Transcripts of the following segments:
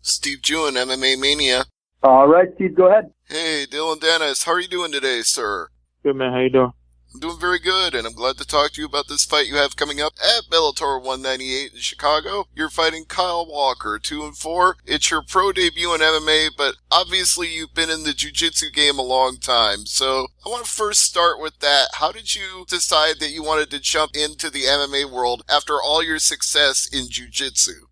Steve Jewin, MMA Mania. All right, Steve, go ahead. Hey, Dillon Danis, how are you doing today, sir? Good, man. How you doing? I'm doing very good, and I'm glad to talk to you about this fight you have coming up at Bellator 198 in Chicago. You're fighting Kyle Walker, 2-4. It's your pro debut in MMA, but obviously you've been in the jiu-jitsu game a long time. So I want to first start with that. How did you decide that you wanted to jump into the MMA world after all your success in jiu-jitsu?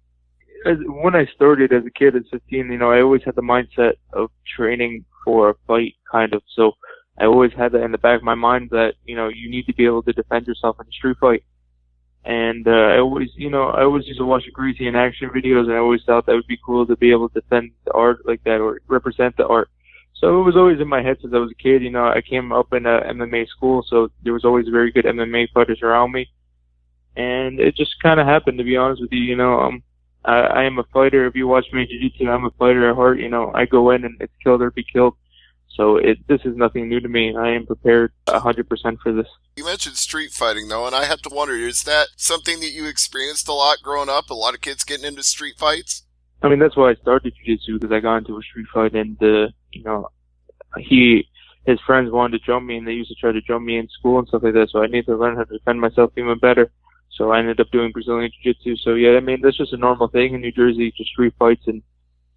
When I started as a kid at 15, I always had the mindset of training for a fight, kind of. So I always had that in the back of my mind that, you need to be able to defend yourself in a street fight. And I always used to watch the Greasy in action videos, and I always thought that would be cool to be able to defend the art like that or represent the art. So it was always in my head since I was a kid. I came up in a MMA school, so there was always very good MMA fighters around me. And it just kind of happened, to be honest with you. I am a fighter. If you watch me in jiu-jitsu, I'm a fighter at heart. I go in and it's kill or be killed. So this is nothing new to me. I am prepared 100% for this. You mentioned street fighting, though, and I have to wonder, is that something that you experienced a lot growing up? A lot of kids getting into street fights? I mean, that's why I started jiu-jitsu, because I got into a street fight, and, his friends wanted to jump me, and they used to try to jump me in school and stuff like that, so I needed to learn how to defend myself even better. So I ended up doing Brazilian Jiu-Jitsu. So, yeah, I mean, that's just a normal thing in New Jersey, just street fights and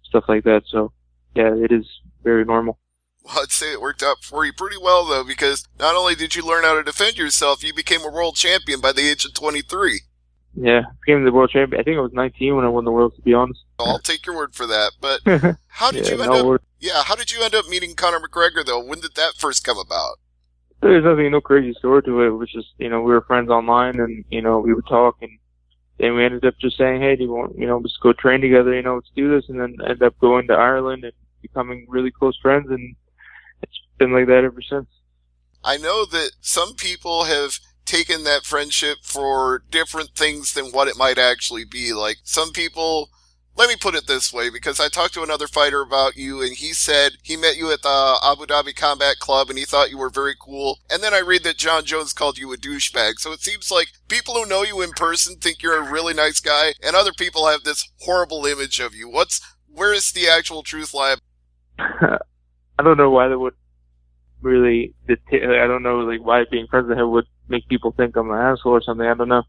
stuff like that. So, yeah, it is very normal. Well, I'd say it worked out for you pretty well, though, because not only did you learn how to defend yourself, you became a world champion by the age of 23. Yeah, I became the world champion. I think I was 19 when I won the world, to be honest. I'll take your word for that. But how did you end up meeting Conor McGregor, though? When did that first come about? There's no crazy story to it. It was just, we were friends online, and, we would talk, and then we ended up just saying, hey, do you want, let's go train together, let's do this, and then ended up going to Ireland and becoming really close friends, and it's been like that ever since. I know that some people have taken that friendship for different things than what it might actually be. Like, some people... Let me put it this way, because I talked to another fighter about you, and he said he met you at the Abu Dhabi Combat Club, and he thought you were very cool. And then I read that John Jones called you a douchebag. So it seems like people who know you in person think you're a really nice guy, and other people have this horrible image of you. Where is the actual truth lie? I don't know why that would really, I don't know, why being friends with him would make people think I'm an asshole or something. I don't know.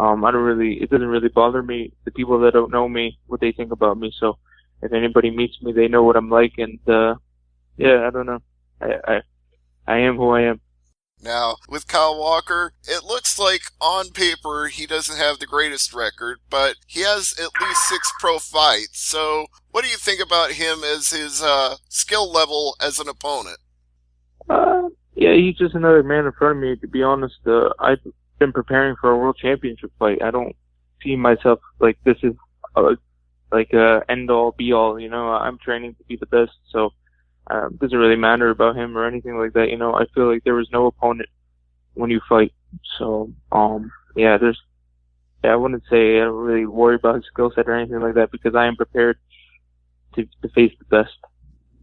It doesn't really bother me, the people that don't know me, what they think about me. So if anybody meets me, they know what I'm like. And, I don't know. I am who I am. Now, with Kyle Walker, it looks like on paper he doesn't have the greatest record, but he has at least 6 pro fights. So what do you think about him as his, skill level as an opponent? Yeah, he's just another man in front of me, to be honest. I've been preparing for a world championship fight. I don't see myself like this is end all be all. I'm training to be the best, so it doesn't really matter about him or anything like that. I feel like there was no opponent when you fight. So I wouldn't say I don't really worry about his skill set or anything like that, because I am prepared to face the best.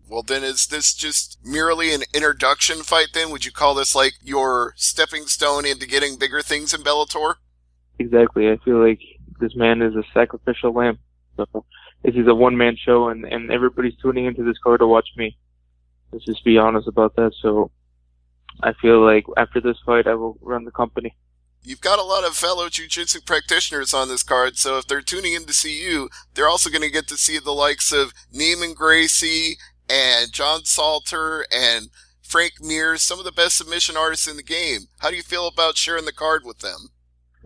Well, then is this just merely an introduction fight then? Would you call this like your stepping stone into getting bigger things in Bellator? Exactly. I feel like this man is a sacrificial lamb. So this is a one-man show, and everybody's tuning into this card to watch me. Let's just be honest about that. So I feel like after this fight, I will run the company. You've got a lot of fellow jiu-jitsu practitioners on this card, so if they're tuning in to see you, they're also going to get to see the likes of Neiman Gracie and John Salter and Frank Mears, some of the best submission artists in the game. How do you feel about sharing the card with them?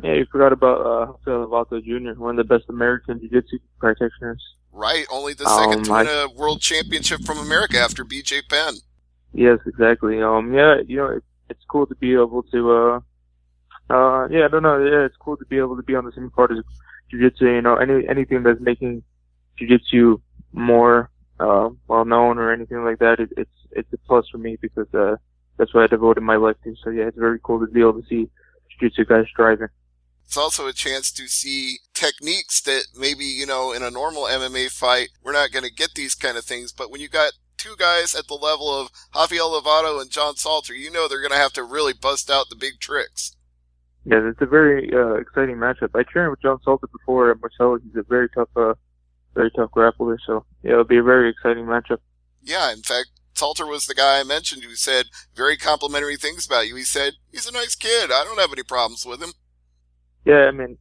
Yeah, you forgot about Rafael Lovato Jr., one of the best American jiu-jitsu practitioners. Right, only the second to win a world championship from America after BJ Penn. Yes, exactly. It's cool to be able to, it's cool to be able to be on the same card as jiu-jitsu. Anything that's making jiu-jitsu more well known or anything like that, it's a plus for me, because that's what I devoted my life to. So yeah, it's very cool to be able to see jiu-jitsu guys striving. It's also a chance to see techniques that maybe, in a normal MMA fight, we're not going to get these kind of things. But when you got two guys at the level of Rafael Lovato and John Salter, they're going to have to really bust out the big tricks. Yeah, it's a very exciting matchup. I trained with John Salter before at Marcelo. He's a very tough very tough grappler. So yeah, it'll be a very exciting matchup. Yeah, in fact, Salter was the guy I mentioned who said very complimentary things about you. He said, he's a nice kid. I don't have any problems with him. Yeah, I mean,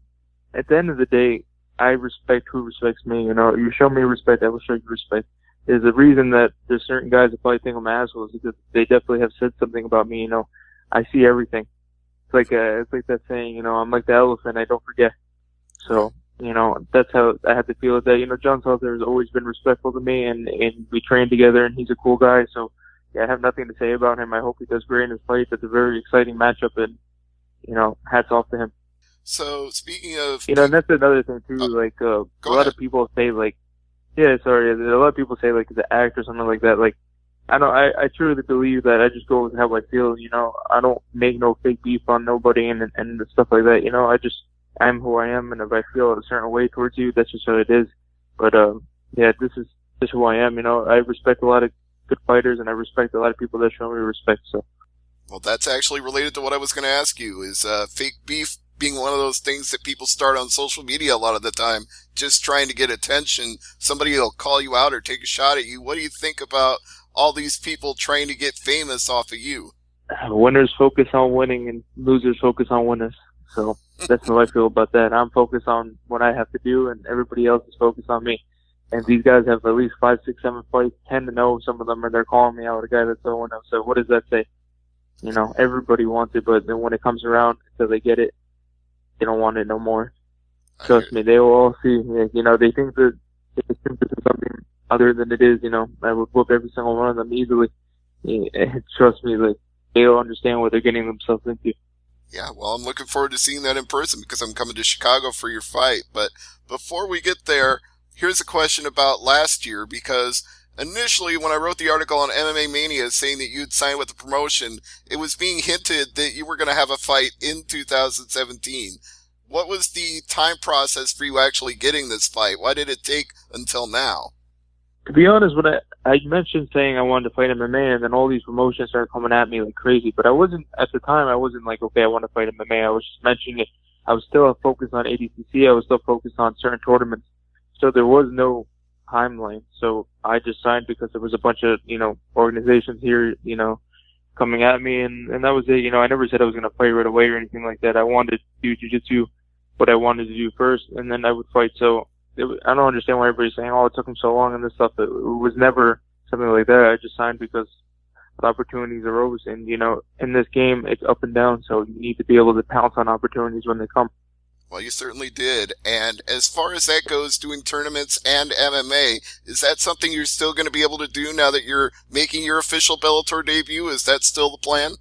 at the end of the day, I respect who respects me. You know, you show me respect, I will show you respect. There's a reason that there's certain guys that probably think I'm assholes because they definitely have said something about me. You know, I see everything. It's like that saying, you know, I'm like the elephant, I don't forget. So, you know, that's how I have to feel with that. You know, John Salter has always been respectful to me, and we train together, and he's a cool guy. So, yeah, I have nothing to say about him. I hope he does great in his fight. It's a very exciting matchup, and, you know, hats off to him. So, speaking of... You know, and that's another thing, too. A lot of people say, like, yeah, sorry, a lot of people say, like, the act or something like that. Like, I truly believe that I just go with how I feel, you know. I don't make no fake beef on nobody and stuff like that, you know. I'm who I am, and if I feel a certain way towards you, that's just how it is. But, yeah, this is just who I am, you know. I respect a lot of good fighters, and I respect a lot of people that show me respect, so. Well, that's actually related to what I was going to ask you, is fake beef being one of those things that people start on social media a lot of the time, just trying to get attention. Somebody will call you out or take a shot at you. What do you think about all these people trying to get famous off of you? Winners focus on winning, and losers focus on winners. So that's how I feel about that. I'm focused on what I have to do, and everybody else is focused on me. And these guys have at least 5, 6, 7 fights, 10-0. Some of them, and they're calling me out, a guy that's 0-0. So what does that say? You know, everybody wants it, but then when it comes around, until they get it, they don't want it no more. Trust me, they will all see. You know, they think that this is something other than it is. You know, I would whoop every single one of them easily. Trust me, like, they don't understand what they're getting themselves into. Yeah, well, I'm looking forward to seeing that in person because I'm coming to Chicago for your fight. But before we get there, here's a question about last year, because initially when I wrote the article on MMA Mania saying that you'd signed with the promotion, it was being hinted that you were going to have a fight in 2017. What was the time process for you actually getting this fight? Why did it take until now? To be honest, when I mentioned saying I wanted to fight MMA, and then all these promotions started coming at me like crazy. But I wasn't, at the time, I wasn't like, okay, I want to fight MMA. I was just mentioning it. I was still focused on ADCC. I was still focused on certain tournaments. So there was no timeline. So I just signed because there was a bunch of, you know, organizations here, you know, coming at me, and that was it. You know, I never said I was going to fight right away or anything like that. I wanted to do jiu-jitsu, what I wanted to do first, and then I would fight. So I don't understand why everybody's saying, oh, it took him so long and this stuff. It was never something like that. I just signed because the opportunities arose, and, you know, in this game, it's up and down, so you need to be able to pounce on opportunities when they come. Well, you certainly did. And as far as that goes, doing tournaments and MMA, is that something you're still going to be able to do now that you're making your official Bellator debut? Is that still the plan?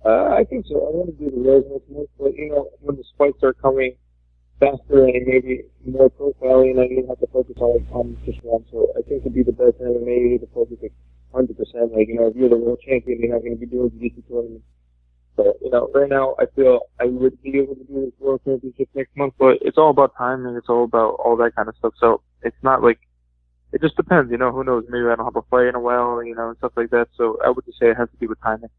I think so. I want to do the road much, but, you know, when the fights start coming faster and maybe more profile, you know, you have to focus on just one. So I think to be the best in MMA, you need to focus 100%. Like, you know, if you're the world champion, you're not going to be doing jiu-jitsu tournaments. But, you know, right now I feel I would be able to do this world championship next month, but it's all about timing. It's all about all that kind of stuff. So it's not like, it just depends, you know, who knows? Maybe I don't have a fight in a while, you know, and stuff like that. So I would just say it has to do with timing.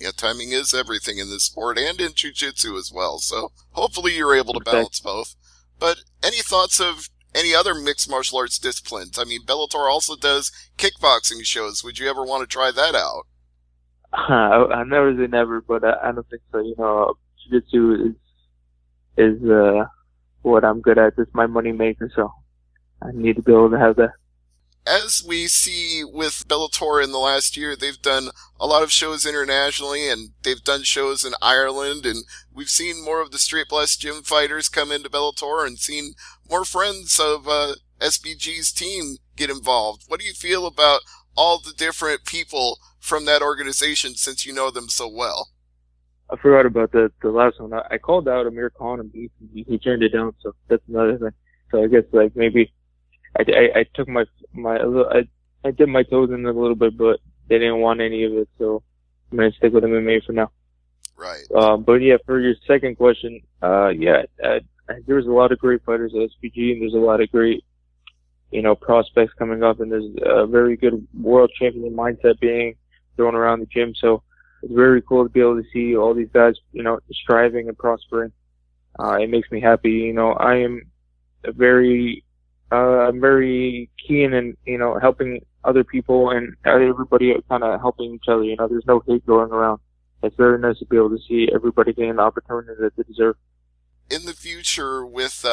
Yeah, timing is everything in this sport and in jiu-jitsu as well. So hopefully you're able to balance both. But any thoughts of any other mixed martial arts disciplines? I mean, Bellator also does kickboxing shows. Would you ever want to try that out? I never say never, but I don't think so. You know, jiu-jitsu is what I'm good at. It's my money maker, so I need to be able to have that. As we see with Bellator in the last year, they've done a lot of shows internationally, and they've done shows in Ireland, and we've seen more of the Straight Blessed Gym fighters come into Bellator and seen more friends of SBG's team get involved. What do you feel about all the different people from that organization, since you know them so well? I forgot about the last one. I called out Amir Khan, and he turned it down, so that's another thing. So I guess, like, maybe I took I dipped my toes in it a little bit, but they didn't want any of it, so I'm going to stick with MMA for now. Right. But yeah, for your second question, there's a lot of great fighters at SPG, and there's a lot of great, you know, prospects coming up, and there's a very good world champion mindset being thrown around the gym, so it's very cool to be able to see all these guys, you know, striving and prospering. It makes me happy. You know, I am a very I'm very keen in, helping other people and everybody kind of helping each other. There's no hate going around. It's very nice to be able to see everybody getting the opportunity that they deserve. In the future, with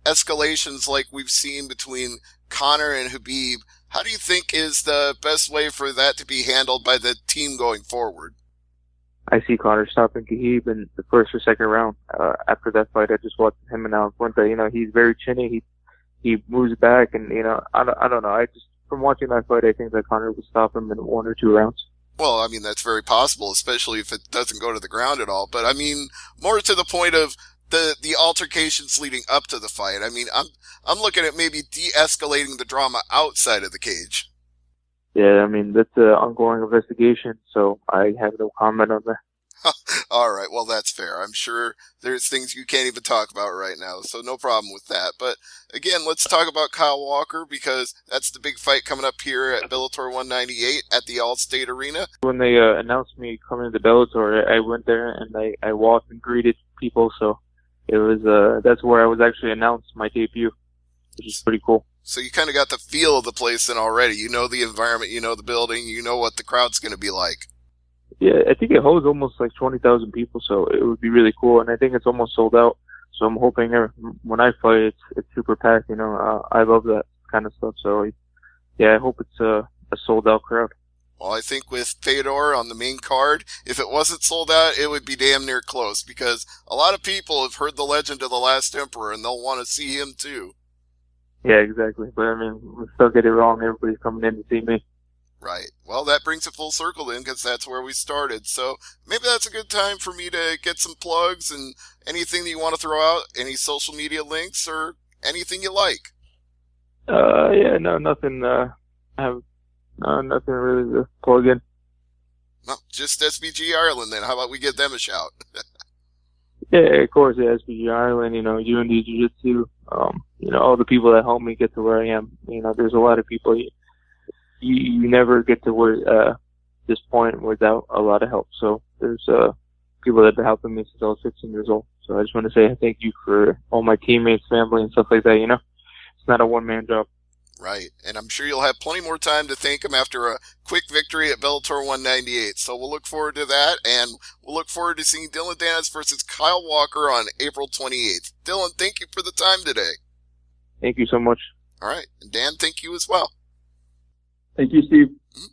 escalations like we've seen between Conor and Khabib, how do you think is the best way for that to be handled by the team going forward? I see Conor stopping Khabib in the first or second round. After that fight, I just watched him and Fuente. He's very chinny. He moves back, and I don't know. From watching that fight, I think that Conor would stop him in 1 or 2 rounds. Well, I mean, that's very possible, especially if it doesn't go to the ground at all. But I mean, more to the point of the altercations leading up to the fight. I mean, I'm looking at maybe de-escalating the drama outside of the cage. Yeah, I mean, that's an ongoing investigation, so I have no comment on that. All right, well, that's fair. I'm sure there's things you can't even talk about right now, so no problem with that. But again, let's talk about Kyle Walker, because that's the big fight coming up here at Bellator 198 at the Allstate Arena. When they announced me coming to Bellator, I went there and I walked and greeted people, so it was that's where I was actually announced my debut, which is pretty cool. So you kind of got the feel of the place then already. You know the environment, you know the building, you know what the crowd's going to be like. Yeah, I think it holds almost like 20,000 people, so it would be really cool. And I think it's almost sold out. So I'm hoping when I fight, it's super packed. I love that kind of stuff. So yeah, I hope it's a sold out crowd. Well, I think with Fedor on the main card, if it wasn't sold out, it would be damn near close, because a lot of people have heard the legend of the Last Emperor, and they'll want to see him too. Yeah, exactly. But I mean, let's not get it wrong. Everybody's coming in to see me. Right. Well, that brings it full circle then, because that's where we started. So maybe that's a good time for me to get some plugs and anything that you want to throw out, any social media links or anything you like. Yeah, no, nothing. I have nothing really to plug in. No, just SBG Ireland then. How about we give them a shout? Yeah, of course, yeah, SBG Ireland, UND Jiu-Jitsu, all the people that helped me get to where I am. There's a lot of people. You never get to where this point without a lot of help. So there's people that have been helping me since I was 15 years old. So I just want to say thank you for all my teammates, family, and stuff like that. It's not a one-man job. Right, and I'm sure you'll have plenty more time to thank him after a quick victory at Bellator 198. So we'll look forward to that, and we'll look forward to seeing Dillon Danis versus Kyle Walker on April 28th. Dillon, thank you for the time today. Thank you so much. All right, and Dan, thank you as well. Thank you, Steve. Mm-hmm.